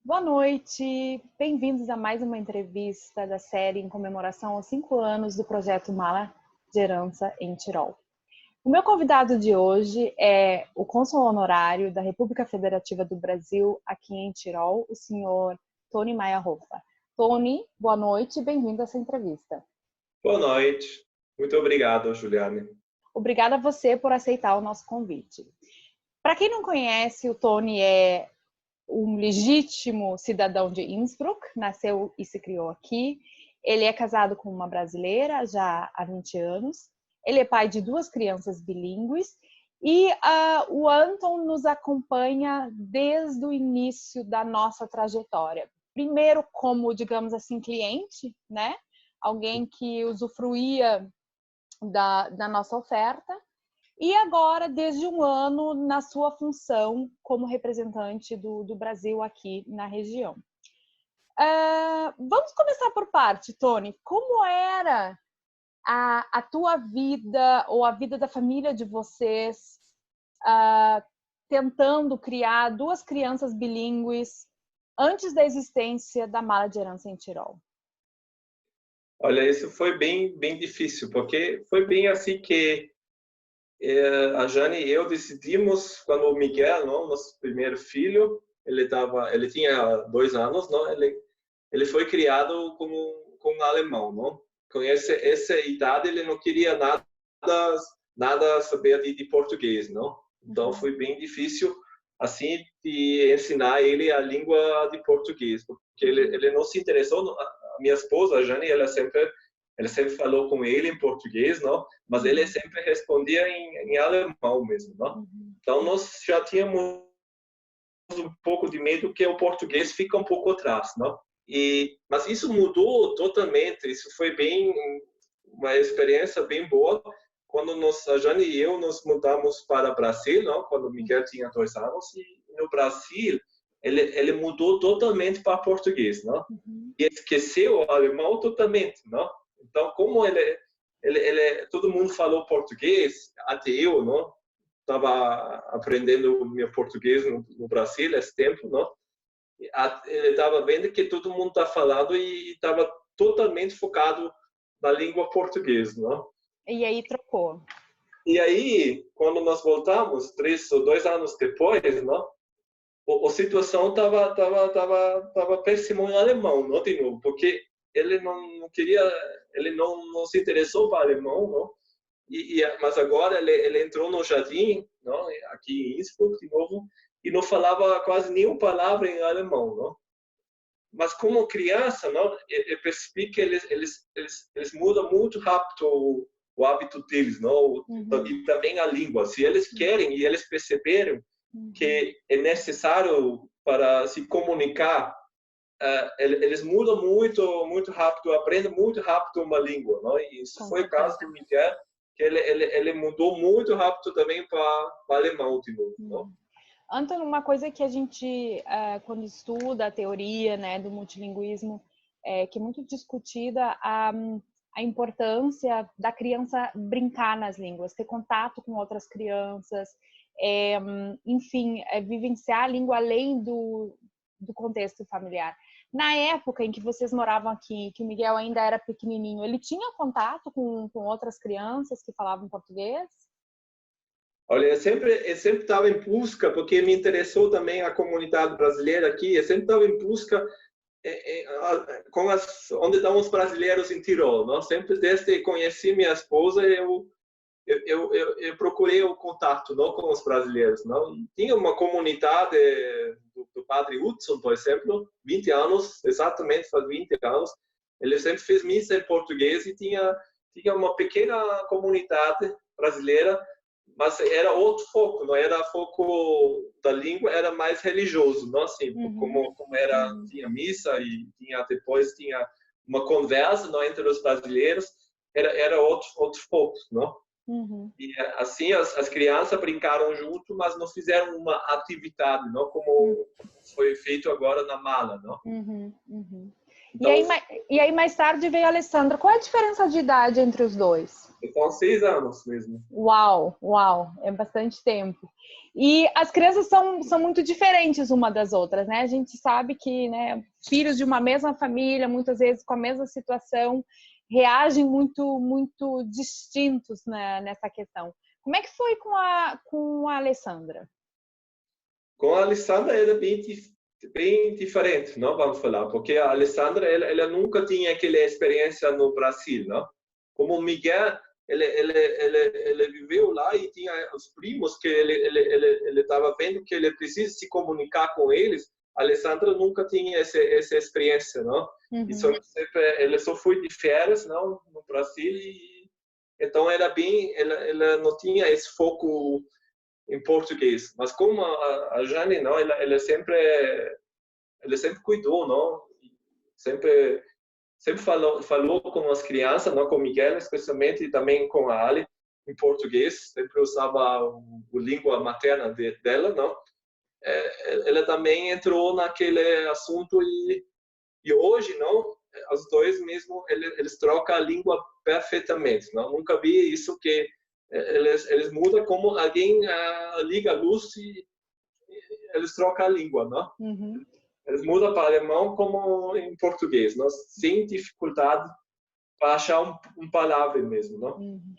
Boa noite, bem-vindos a mais uma entrevista da série em comemoração aos 5 anos do projeto Mala de Herança em Tirol. O meu convidado de hoje é o cônsul honorário da República Federativa do Brasil aqui em Tirol, o senhor Tony Maia-Hoffa. Tony, boa noite e bem-vindo a essa entrevista. Boa noite, muito obrigado, Juliane. Obrigada a você por aceitar o nosso convite. Para quem não conhece, o Tony é um legítimo cidadão de Innsbruck, nasceu e se criou aqui. Ele é casado com uma brasileira já há 20 anos. Ele é pai de 2 crianças bilíngues. E o Anton nos acompanha desde o início da nossa trajetória. Primeiro como, digamos assim, cliente, né? Alguém que usufruía da nossa oferta. E agora, desde um ano, na sua função como representante do Brasil aqui na região. Vamos começar por parte, Tony. Como era a tua vida ou a vida da família de vocês tentando criar 2 crianças bilíngues antes da existência da Mala de Herança em Tirol? Olha, isso foi bem difícil, porque foi bem assim que a Jane e eu decidimos, quando o Miguel, não, nosso primeiro filho, ele tinha 2 anos, não, ele foi criado como alemão, não? Com essa idade ele não queria nada saber de português, não? Então foi bem difícil assim de ensinar ele a língua de português, porque ele não se interessou. A minha esposa, a Jane, ela sempre falou com ele em português, não? Mas ele sempre respondia em alemão mesmo, não? Então nós já tínhamos um pouco de medo que o português fica um pouco atrás, não? Mas isso mudou totalmente. Isso foi uma experiência bem boa quando a Jane e eu nos mudamos para o Brasil, não? Quando o Miguel tinha 2 anos, e no Brasil ele mudou totalmente para português, não? E esqueceu o alemão totalmente, não? Então, como todo mundo falou português, até eu, não? Estava aprendendo meu português no Brasil esse tempo, não? Ele estava vendo que todo mundo está falando e estava totalmente focado na língua portuguesa, não? E aí trocou. E aí, quando nós voltamos, 3 ou 2 anos depois, não? A situação tava péssima em alemão, não de novo, porque ele não queria, ele não se interessou para alemão, não? Mas agora ele entrou no jardim, não? Aqui em Innsbruck de novo, e não falava quase nenhuma palavra em alemão, não? Mas como criança, não? Eu percebi que eles mudam muito rápido o hábito deles, não? E também a língua. Se eles querem e eles perceberam que é necessário para se comunicar, eles mudam muito rápido, aprendem muito rápido uma língua, não? E isso foi o caso do Miguel, que ele mudou muito rápido também para alemão de novo, não? Anton, uma coisa que a gente, quando estuda a teoria, né, do multilinguismo, que é muito discutida, a importância da criança brincar nas línguas, ter contato com outras crianças, enfim, vivenciar a língua além do contexto familiar. Na época em que vocês moravam aqui, que o Miguel ainda era pequenininho, ele tinha contato com outras crianças que falavam português? Olha, eu sempre estava em busca, porque me interessou também a comunidade brasileira aqui, eu sempre estava em busca onde estão os brasileiros em Tirol, não? Sempre desde que conheci minha esposa, eu procurei o contato, não, com os brasileiros, não? Tinha uma comunidade do Padre Hudson, por exemplo, 20 anos, exatamente faz 20 anos, ele sempre fez missa em português e tinha uma pequena comunidade brasileira, mas era outro foco, não era foco da língua, era mais religioso, não assim, como era, tinha missa e depois tinha uma conversa, não, entre os brasileiros, era outro foco, não? E assim as crianças brincaram junto, mas não fizeram uma atividade, não, como foi feito agora na Mala, não? Então, e aí mais tarde veio a Alessandra. Qual é a diferença de idade entre os dois? São 6 anos mesmo. Uau, é bastante tempo. E as crianças são muito diferentes uma das outras, né? A gente sabe que, né, filhos de uma mesma família, muitas vezes com a mesma situação, reagem muito distintos, né, nessa questão. Como é que foi com a Alessandra? Com a Alessandra era bem diferente, não vamos falar, porque a Alessandra ela nunca tinha aquela experiência no Brasil, não? Como o Miguel, ele viveu lá e tinha os primos que ele estava vendo que ele precisa se comunicar com eles. A Alessandra nunca tinha essa experiência, não? Uhum. Isso sempre, ele só foi de férias, não, no Brasil e então era bem, ela não tinha esse foco em português. Mas como a Jane, não, ela sempre cuidou, não? Sempre falou com as crianças, não, com o Miguel especialmente e também com a Ali em português. Sempre usava a língua materna dela, não? Ela também entrou naquele assunto e hoje, não? Os dois mesmo eles trocam a língua perfeitamente, não? Nunca vi isso que eles mudam como alguém liga a luz e eles trocam a língua, não? Uhum. Eles mudam para alemão como em português, não? Sem dificuldade para achar um palavra mesmo, não? Uhum.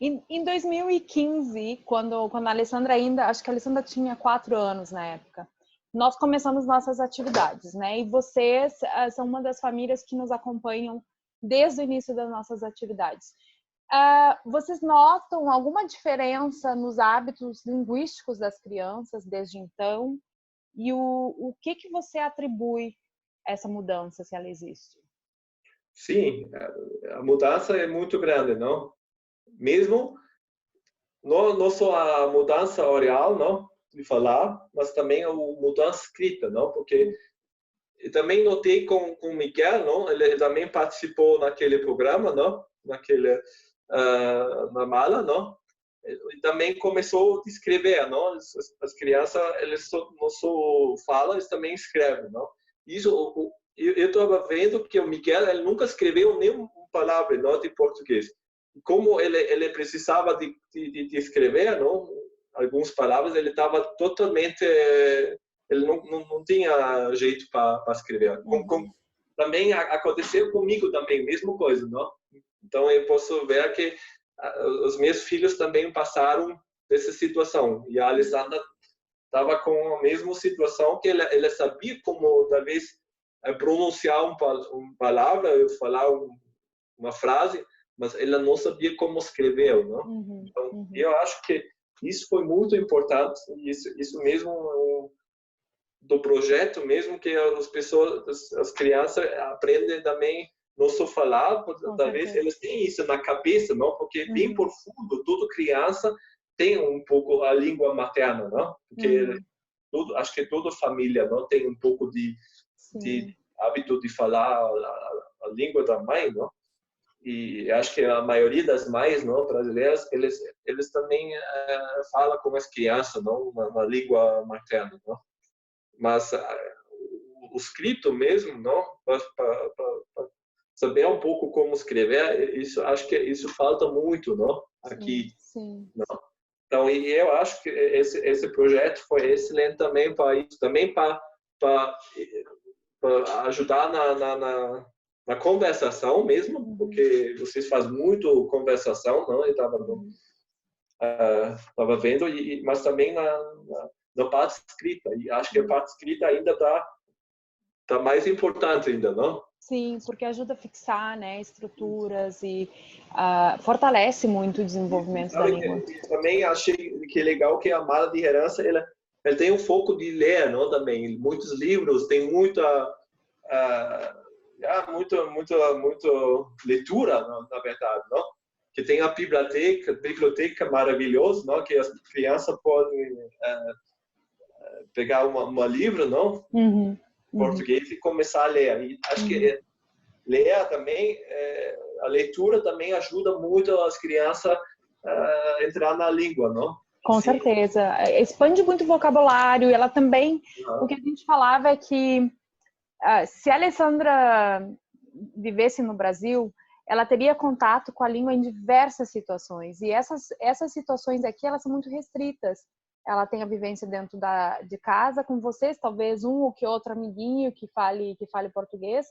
Em 2015, quando a Alessandra acho que a Alessandra tinha 4 anos na época, nós começamos nossas atividades, né? E vocês são uma das famílias que nos acompanham desde o início das nossas atividades. Vocês notam alguma diferença nos hábitos linguísticos das crianças desde então? E o que você atribui a essa mudança, se ela existe? Sim, a mudança é muito grande, não? Mesmo não só a mudança oral, não, de falar, mas também a mudança escrita, não? Porque eu também notei com o Miguel, não? Ele também participou naquele programa, não? Na mala, não? E também começou a escrever, não? As crianças, eles não só falam, eles também escrevem, não? Isso, eu estava vendo que o Miguel, ele nunca escreveu nenhuma palavra, não, de português. Como ele precisava de escrever, não? Algumas palavras, ele estava totalmente, ele não tinha jeito para escrever. Também aconteceu comigo também, mesma coisa, não? Então eu posso ver que os meus filhos também passaram dessa situação. E a Alessandra estava com a mesma situação que ela sabia como talvez pronunciar uma palavra, falar uma frase, mas ela não sabia como escrever, não? Uhum, então uhum. eu acho que isso foi muito importante, isso mesmo do projeto mesmo, que as pessoas, as crianças aprendem também não só falar, talvez eles têm isso na cabeça, não? Porque bem por fundo, toda criança tem um pouco a língua materna, não? Porque acho que toda família não tem um pouco de hábito de falar a língua da mãe, não? E acho que a maioria das mães, não, brasileiras, eles também falam com as crianças, não, na língua materna, não? Mas o escrito mesmo, não, para saber um pouco como escrever, isso acho que isso falta muito, não, aqui. Sim. Não? Então, e eu acho que esse projeto foi excelente também para isso, também para ajudar na conversação mesmo, porque vocês fazem muito conversação, não? Eu estava vendo, mas também na parte escrita. E acho que a parte escrita ainda tá mais importante ainda, não? Sim, porque ajuda a fixar, né, estruturas e fortalece muito o desenvolvimento da língua. Também achei que é legal que a mala de herança ela tem um foco de ler, não? Também muitos livros, tem muita leitura, na verdade, não? Que tem a biblioteca maravilhosa, não? Que as crianças podem pegar uma livro, não? Português e começar a ler. E acho que ler também, a leitura também ajuda muito as crianças a entrar na língua, não? Com certeza. Expande muito o vocabulário. E ela também, o que a gente falava é que se a Alessandra vivesse no Brasil, ela teria contato com a língua em diversas situações. E essas situações aqui, elas são muito restritas. ela tem a vivência dentro de casa com vocês, talvez um ou que outro amiguinho que fale português,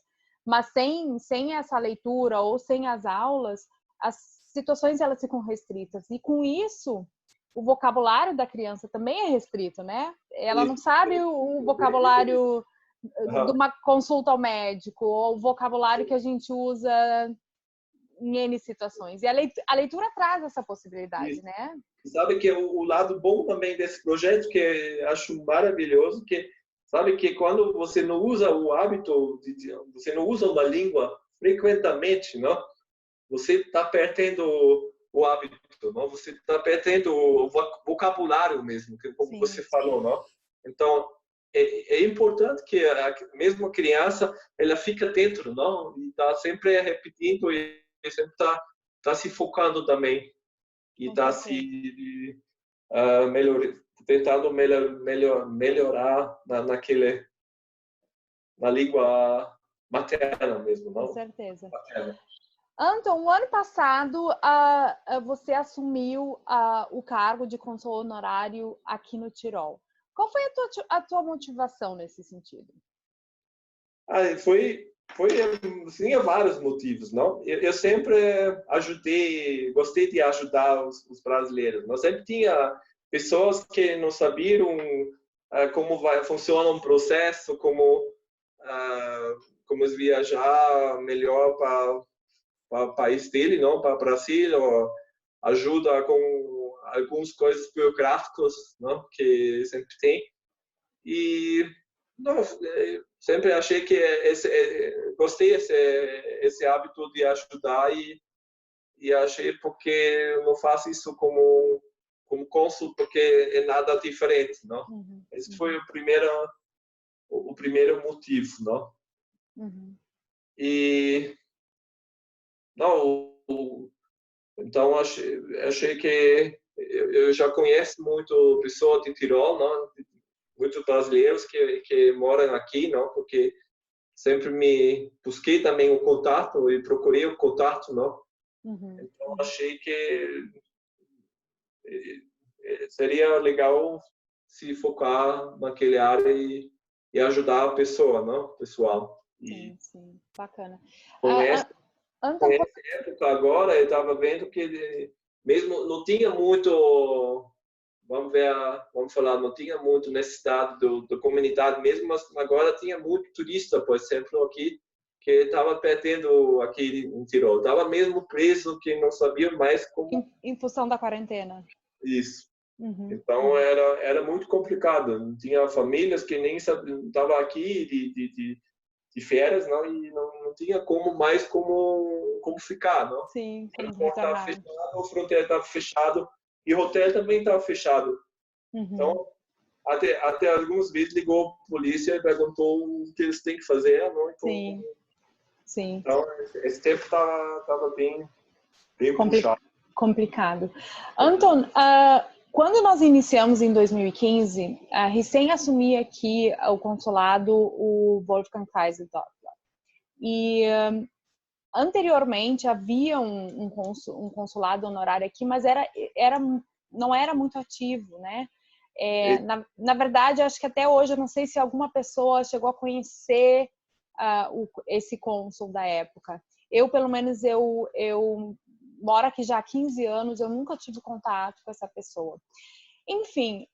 mas sem essa leitura ou sem as aulas, as situações elas ficam restritas. E com isso, o vocabulário da criança também é restrito, né? Ela não sabe o vocabulário de uma consulta ao médico ou o vocabulário que a gente usa em N situações. E a leitura traz essa possibilidade, Isso. né? Sabe que o lado bom também desse projeto, que eu acho maravilhoso, que sabe que quando você não usa o hábito, você não usa uma língua frequentemente, não? Você está perdendo o hábito, não? Você está perdendo o vocabulário mesmo, como Sim. você falou, não? Então, é importante que mesmo a criança, ela fica dentro, não? E está sempre repetindo e sempre tá se focando também. E está se tentando melhorar na língua materna mesmo, não? Com certeza. Materna. Anton, o ano passado você assumiu o cargo de cônsul honorário aqui no Tirol. Qual foi a tua motivação nesse sentido? Tinha vários motivos, não? Eu sempre gostei de ajudar os brasileiros. Nós sempre tinha pessoas que não sabiam como funciona um processo, como viajar melhor para o país dele, não, para o Brasil, ou ajuda com algumas coisas burocráticas, não, que sempre tem. E não, sempre achei que gostei esse hábito de ajudar e achei porque eu não faço isso como cônsul porque é nada diferente, não? Esse foi o primeiro motivo, não? E não, então achei que eu já conheço muito pessoas de Tirol, não? Muitos brasileiros que moram aqui, não? Porque sempre me busquei também o contato e procurei o contato, não? Então achei que seria legal se focar naquele área e ajudar a pessoa, não? Pessoal. Sim, bacana. Com essa época agora, eu estava vendo que mesmo não tinha muito, vamos falar, não tinha muito necessidade da comunidade mesmo, mas agora tinha muito turista, por exemplo, aqui, que estava perdendo aqui em Tirol. Estava mesmo preso, que não sabia mais como... Em função da quarentena. Isso. Então era muito complicado. Tinha famílias que nem sabiam, estavam aqui de férias, não, e não tinha como ficar, não? Sim, A porta estava fechada, a fronteira estava fechada e o hotel também estava fechado. Então, até algumas vezes ligou a polícia e perguntou o que eles têm que fazer, não? Então, sim. Então, esse tempo estava bem puxado. Complicado. Anton, quando nós iniciamos em 2015, recém assumi aqui o consulado o Wolfgang Kaiser-Doppler. E anteriormente havia um consulado honorário aqui, mas não era muito ativo, né? Na verdade, acho que até hoje, eu não sei se alguma pessoa chegou a conhecer esse cônsul da época. Pelo menos, eu moro aqui já há 15 anos, eu nunca tive contato com essa pessoa. Enfim,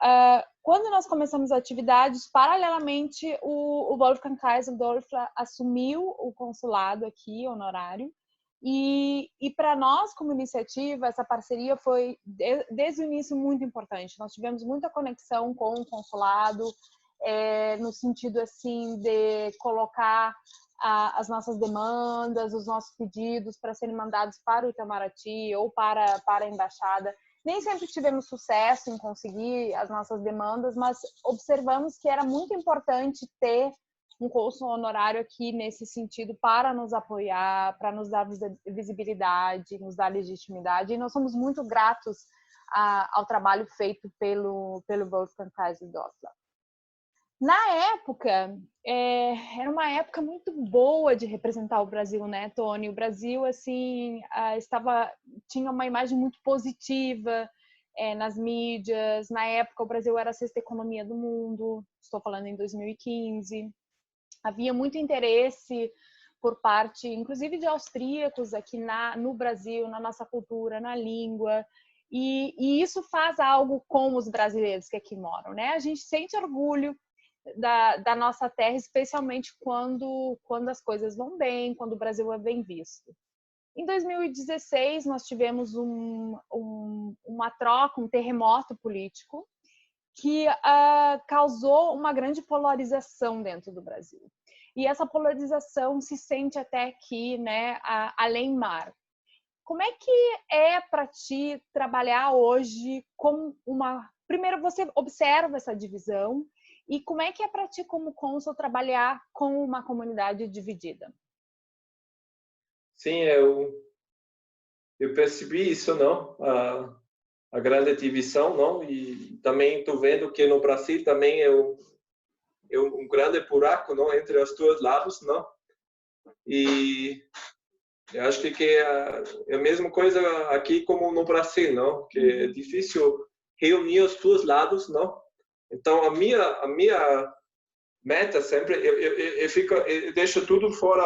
quando nós começamos as atividades, paralelamente, o Wolfgang Kaiser-Doppler assumiu o consulado aqui, honorário, e para nós, como iniciativa, essa parceria foi, desde o início, muito importante. Nós tivemos muita conexão com o consulado, no sentido, assim, de colocar as nossas demandas, os nossos pedidos para serem mandados para o Itamaraty ou para a embaixada. Nem sempre tivemos sucesso em conseguir as nossas demandas, mas observamos que era muito importante ter um cônsul honorário aqui nesse sentido para nos apoiar, para nos dar visibilidade, nos dar legitimidade. E nós somos muito gratos ao trabalho feito pelo Wolfgang Kaiser-Doppler. Na época, era uma época muito boa de representar o Brasil, né, Tony? O Brasil, assim, tinha uma imagem muito positiva, nas mídias. Na época, o Brasil era a sexta economia do mundo, estou falando em 2015. Havia muito interesse por parte, inclusive, de austríacos aqui no Brasil, na nossa cultura, na língua. E isso faz algo com os brasileiros que aqui moram, né? A gente sente orgulho da nossa terra, especialmente quando as coisas vão bem, quando o Brasil é bem visto. Em 2016, nós tivemos uma troca, um terremoto político que causou uma grande polarização dentro do Brasil. E essa polarização se sente até aqui, né, além mar. Como é que é para ti trabalhar hoje com uma... Primeiro, você observa essa divisão, e como é que é para ti, como cônsul, trabalhar com uma comunidade dividida? Sim, eu percebi isso, não? A grande divisão, não? E também estou vendo que no Brasil também é um grande buraco, não, entre os dois lados, não? E eu acho que é a mesma coisa aqui como no Brasil, não? Que é difícil reunir os dois lados, não? Então a minha meta sempre eu deixo tudo fora,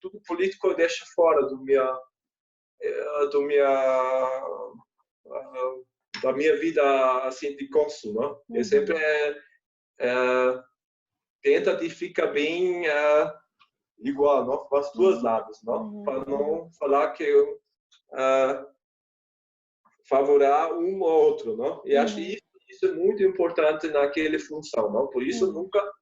tudo político eu deixo fora da minha vida assim de cônsul, não? Eu sempre tenta de ficar bem igual, não? Para os dois lados, não? Para não falar que eu favorar um ou outro, não? E acho que isso é muito importante naquela função, não? Por isso nunca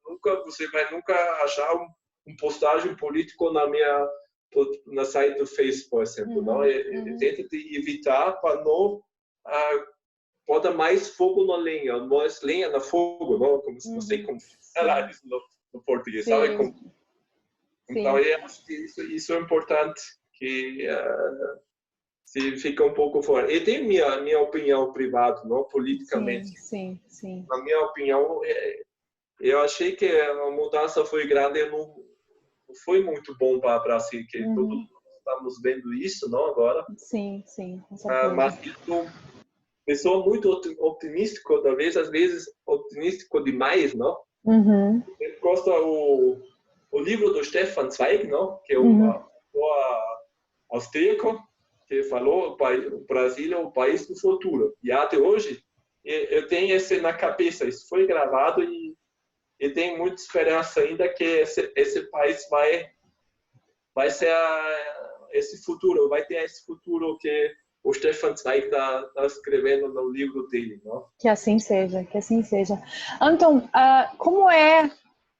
você vai nunca achar um postagem político na site do Facebook, por exemplo, não? Tenta de evitar para não botar mais fogo na lenha, mais lenha no fogo, não? Como não sei como falar isso no português, sabe? Então eu acho que isso é importante, que se fica um pouco fora. E tem minha opinião privada, não politicamente. Sim. Na minha opinião, eu achei que a mudança foi grande, não foi muito bom para o Brasil, que todos estamos vendo isso, não agora. Sim, com certeza. Mas eu sou muito otimista, às vezes otimista demais, não? Eu gosto o livro do Stefan Zweig, não? Que é um austríaco, que falou o Brasil é o país do futuro. E até hoje, eu tenho isso na cabeça. Isso foi gravado e eu tenho muita esperança ainda que esse país vai ser esse futuro, vai ter esse futuro que o Stefan Zweig está escrevendo no livro dele, não? Que assim seja, que assim seja. Anton, como é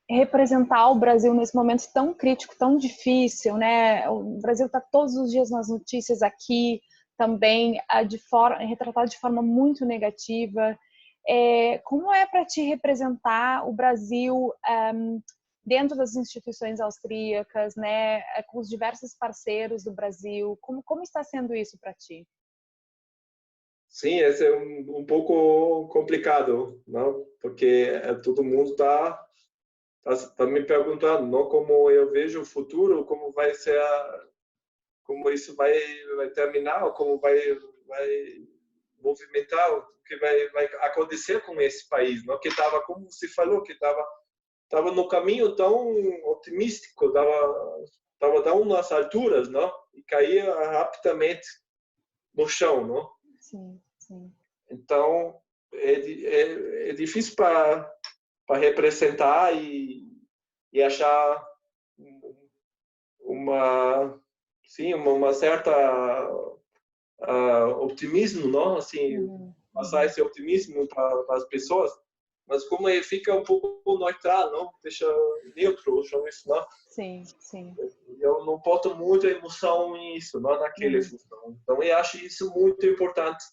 representar o Brasil nesse momento tão crítico, tão difícil, né? O Brasil está todos os dias nas notícias aqui, também retratado de forma muito negativa. Como é para ti representar o Brasil dentro das instituições austríacas, né? Com os diversos parceiros do Brasil? Como está sendo isso para ti? Sim, esse é um pouco complicado, não? Porque todo mundo está me perguntando, não, como eu vejo o futuro, como vai ser, como isso vai terminar, como vai movimentar, o que vai acontecer com esse país, não? Que estava, como você falou, que estava no caminho tão otimístico, estava tão nas alturas, não? E caía rapidamente no chão, não? Sim. Então é difícil para representar e achar uma certa optimismo, não? Assim, passar esse optimismo para as pessoas, mas como ele fica um pouco neutral, não? Deixa neutro, chama isso, não? Sim. Eu não boto muita emoção nisso, não naquele função. Então eu acho isso muito importante,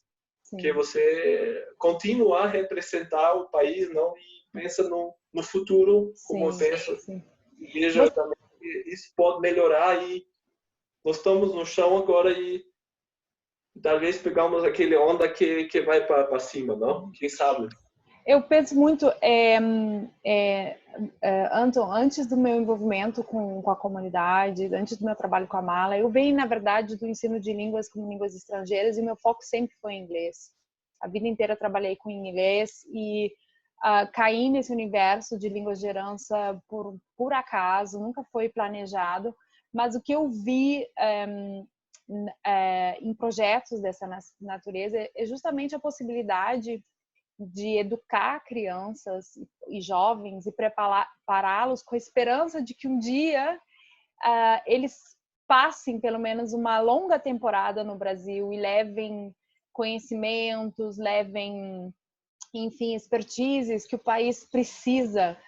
que você continua a representar o país, não? E pensa no futuro, como eu penso. E veja também que isso pode melhorar e nós estamos no chão agora e talvez pegamos aquele onda que vai para cima, não? Quem sabe? Eu penso muito, Anton, antes do meu envolvimento com a comunidade, antes do meu trabalho com a Mala, eu venho, na verdade, do ensino de línguas como línguas estrangeiras e meu foco sempre foi em inglês. a vida inteira trabalhei com inglês e caí nesse universo de línguas de herança por acaso, nunca foi planejado, mas o que eu vi em projetos dessa natureza é justamente a possibilidade de educar crianças e jovens e prepará-los com a esperança de que um dia eles passem pelo menos uma longa temporada no Brasil e levem conhecimentos, levem, enfim, expertises que o país precisa.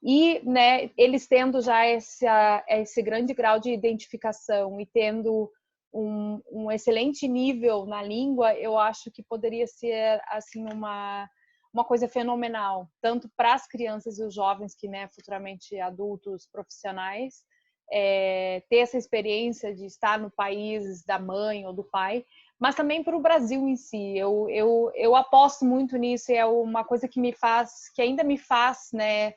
E, né, eles tendo já esse grande grau de identificação e tendo um excelente nível na língua, eu acho que poderia ser assim uma coisa fenomenal, tanto para as crianças e os jovens que, né, futuramente adultos profissionais, ter essa experiência de estar no país da mãe ou do pai, mas também para o Brasil em si. Eu aposto muito nisso e é uma coisa que ainda me faz, né,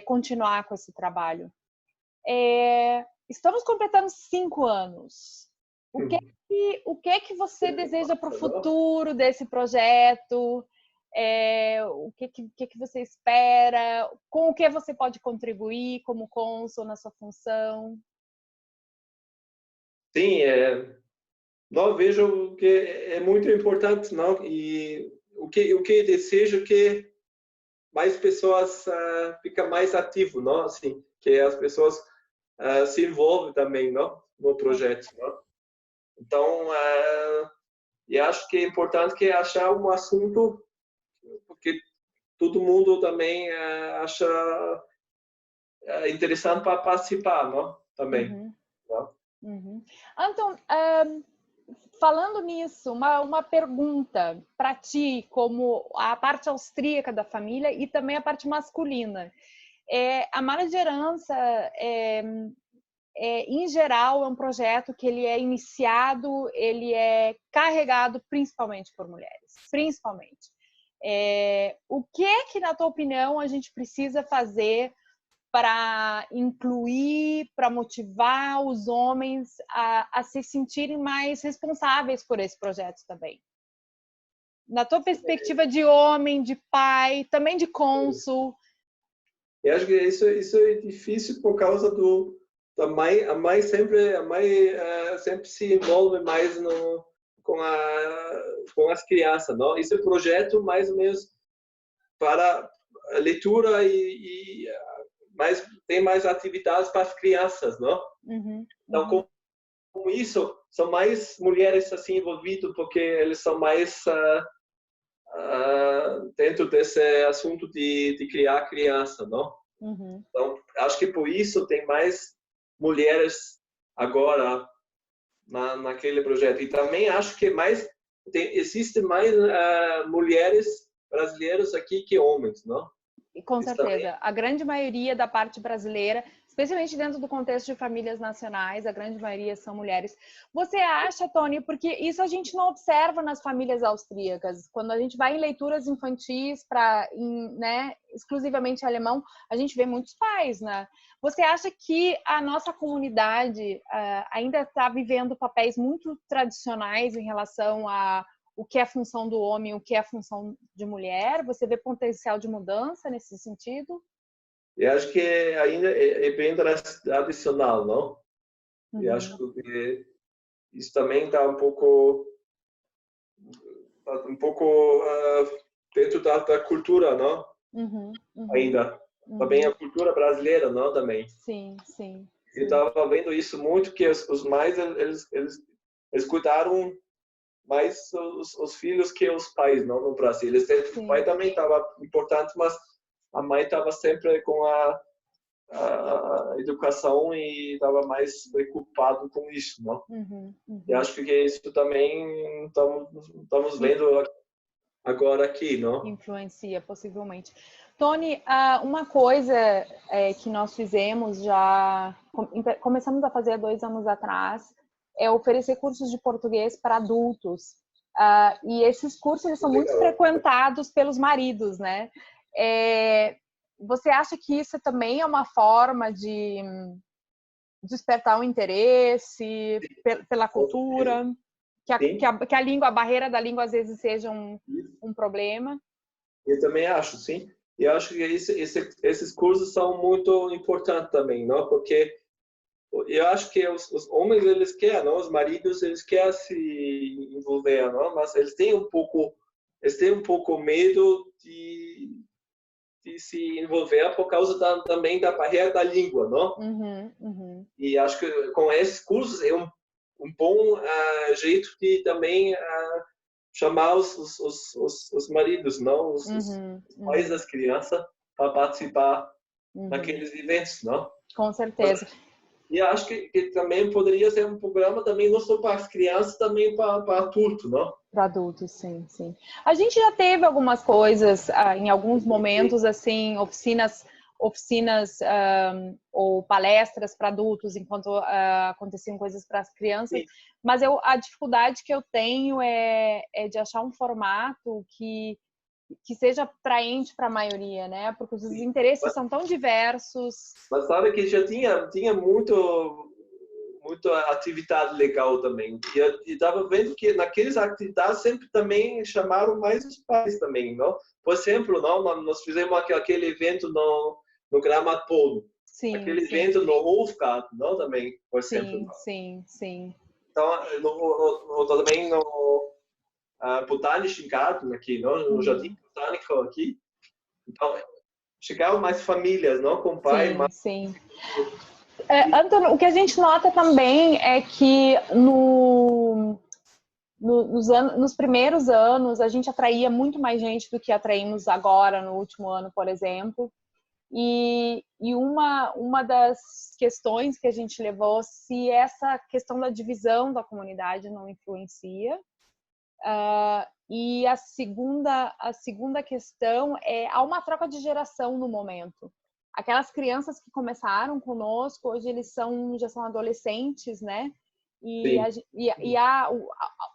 continuar com esse trabalho. Estamos completando 5 anos. O que é que você deseja para o futuro desse projeto? O que você espera? Com o que você pode contribuir como cônsul na sua função? Sim, não vejo que é muito importante, não? E o que desejo que mais pessoas fiquem mais ativas, não? Assim, que as pessoas se envolvem também, não? No projeto, não? Então, e acho que é importante que achar um assunto porque todo mundo também acha interessante para participar, não? Também. Uhum. Não? Uhum. Anton, falando nisso, uma pergunta para ti, como a parte austríaca da família e também a parte masculina. A Malha de Herança, em geral, é um projeto que ele é iniciado, ele é carregado principalmente por mulheres, principalmente. O que é que, na tua opinião, a gente precisa fazer para incluir, para motivar os homens a se sentirem mais responsáveis por esse projeto também? Na tua perspectiva de homem, de pai, também de cônsul. Eu acho que isso é difícil por causa da mãe. A mãe sempre se envolve mais com as crianças, não? Esse é um projeto mais ou menos para leitura e tem mais atividades para as crianças, não? Uhum, Então, com isso, são mais mulheres assim envolvidas porque eles são mais dentro desse assunto de criar criança, não? uhum. Então, acho que por isso tem mais mulheres agora naquele projeto. E também acho que existe mais mulheres brasileiras aqui que homens, não? Com Isso também. certeza. A grande maioria da parte brasileira, especialmente dentro do contexto de famílias nacionais, a grande maioria são mulheres. Você acha, Tony, porque isso a gente não observa nas famílias austríacas. Quando a gente vai em leituras infantis né, exclusivamente alemão, a gente vê muitos pais, né? Você acha que a nossa comunidade ainda está vivendo papéis muito tradicionais em relação a o que é a função do homem, o que é a função de mulher? Você vê potencial de mudança nesse sentido? Eu acho que ainda é bem tradicional, não? Uhum. E acho que isso também está um pouco dentro da cultura, não? Uhum. Uhum. Ainda. Também a cultura brasileira, não? Também. Sim, sim. Eu estava vendo isso muito, que os mães, eles cuidaram mais os filhos que os pais, não, no Brasil. O pai também estava importante, mas a mãe estava sempre com a educação e estava mais preocupado com isso, não? Uhum. Uhum. E acho que isso também estamos vendo agora aqui, não? Influencia, possivelmente. Tony, uma coisa que nós fizemos começamos a fazer há 2 anos atrás, é oferecer cursos de português para adultos. E esses cursos eles são muito frequentados pelos maridos, né? Você acha que isso também é uma forma de despertar um interesse pela cultura? O que a língua, a barreira da língua às vezes seja um problema. Eu também acho, sim. E eu acho que esses cursos são muito importantes também, não? Porque eu acho que os homens, eles querem, não? Os maridos, eles querem se envolver, não? Mas eles têm um pouco medo de se envolver por causa também da barreira da língua, não? E acho que com esses cursos é um bom jeito de também chamar os maridos, não? Os pais das crianças para participar naqueles eventos, não? Com certeza. E acho que também poderia ser um programa também não só para as crianças, também para adultos, não? Para adultos, sim, sim. A gente já teve algumas coisas, em alguns momentos, assim, oficinas ou palestras para adultos, enquanto aconteciam coisas para as crianças. Sim. Mas a dificuldade que eu tenho é de achar um formato que seja atraente para a maioria, né? Porque os interesses são tão diversos. Mas sabe que já tinha muita atividade legal também. E estava vendo que naqueles atividades sempre também chamaram mais os pais também, não? Por exemplo, não, nós fizemos aquele evento no Gramado Polo. Sim, aquele evento no Hofgarten, não, também, por exemplo. Sim. Então, também no Botanischen Garten aqui, não? No Jardim Botânico aqui. Então, chegaram mais famílias, não? Com pai, Sim. Antônio, o que a gente nota também é que nos primeiros anos a gente atraía muito mais gente do que atraímos agora, no último ano, por exemplo. E uma das questões que a gente levou, se essa questão da divisão da comunidade não influencia. E a segunda questão há uma troca de geração no momento. Aquelas crianças que começaram conosco, hoje eles já são adolescentes, né?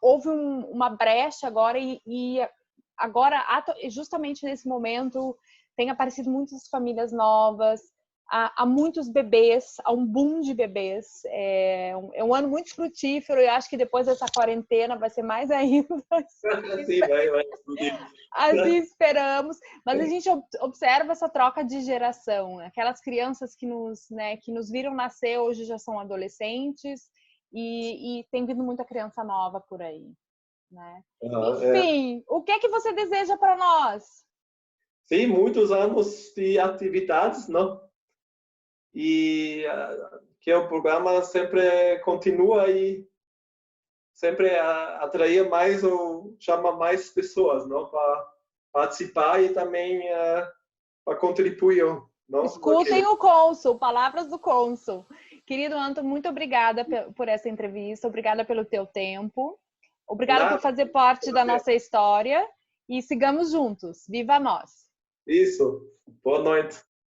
Houve uma brecha agora e agora, justamente nesse momento, tem aparecido muitas famílias novas, há muitos bebês, há um boom de bebês. É um ano muito frutífero e acho que depois dessa quarentena vai ser mais ainda. Sim, vai. Assim esperamos. Mas a gente observa essa troca de geração. Aquelas crianças que nos viram nascer hoje já são adolescentes e tem vindo muita criança nova por aí, né? Enfim, o que você deseja para nós? Sim, muitos anos de atividades, não? E que o programa sempre continua e sempre atrair mais ou chama mais pessoas, não, para participar e também para contribuir, não? Escutem o cônsul, palavras do cônsul. Querido Antônio, muito obrigada por essa entrevista, obrigada pelo teu tempo, obrigada por fazer parte da nossa história e sigamos juntos. Viva nós! Isso. Boa noite.